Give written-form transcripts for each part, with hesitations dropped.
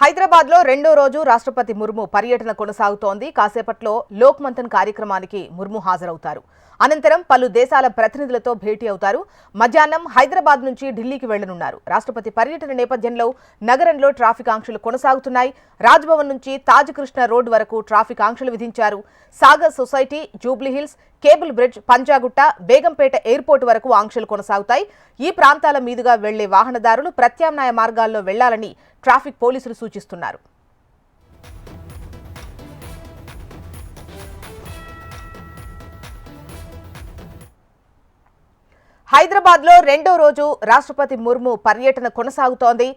హైదరాబాద్ లో రెండో రోజు రాష్ట్రపతి ముర్ము పర్యటన కొనసాగుతోంది. కాసేపట్లో లోక్ మంథన్ కార్యక్రమానికి ముర్ము హాజరవుతారు. అనంతరం పలు దేశాల ప్రతినిధులతో భేటీ అవుతారు. మధ్యాహ్నం హైదరాబాద్ నుంచి ఢిల్లీకి వెళ్లనున్నారు. రాష్ట్రపతి పర్యటన నేపథ్యంలో నగరంలో ట్రాఫిక్ ఆంక్షలు కొనసాగుతున్నాయి. రాజ్భవన్ నుంచి తాజ్ కృష్ణ రోడ్ వరకు ట్రాఫిక్ ఆంక్షలు విధించారు. Sagar society, Jubilee Hills, cable bridge, Panjagutta, Begumpet airport వరకు ఆంక్షలు కొనసాగుతాయి. ఈ ప్రాంతాల మీదుగా వెళ్లే వాహనదారులు ప్రత్యామ్నాయ మార్గాల్లో వెళ్లాలని ట్రాఫిక్ పోలీసులు సూచిస్తున్నారు. హైదరాబాద్ లో రెండో రోజు రాష్ట్రపతి ముర్ము పర్యటన కొనసాగుతోంది.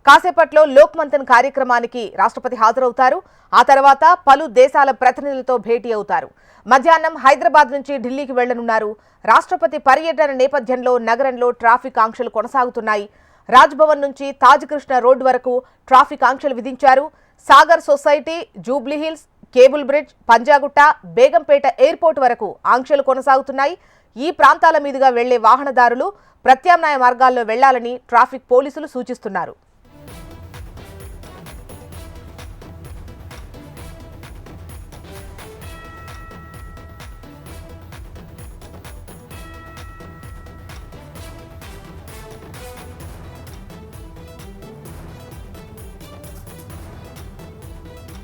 కాసేపట్లో లోక్ మంథన్ కార్యక్రమానికి రాష్ట్రపతి హాజరవుతారు. ఆ తర్వాత పలు దేశాల ప్రతినిధులతో భేటీ అవుతారు. మధ్యాహ్నం హైదరాబాద్ నుంచి ఢిల్లీకి వెళ్లనున్నారు. రాష్ట్రపతి పర్యటన నేపథ్యంలో నగరంలో ట్రాఫిక్ ఆంక్షలు కొనసాగుతున్నాయి. రాజ్భవన్ నుంచి తాజ్ కృష్ణ రోడ్ వరకు ట్రాఫిక్ ఆంక్షలు విధించారు. Sagar society, Jubilee Hills, cable bridge, Panjagutta, Begumpet airport వరకు ఆంక్షలు కొనసాగుతున్నాయి. ఈ ప్రాంతాల మీదుగా వెళ్లే వాహనదారులు ప్రత్యామ్నాయ మార్గాల్లో వెళ్లాలని ట్రాఫిక్ పోలీసులు సూచిస్తున్నారు.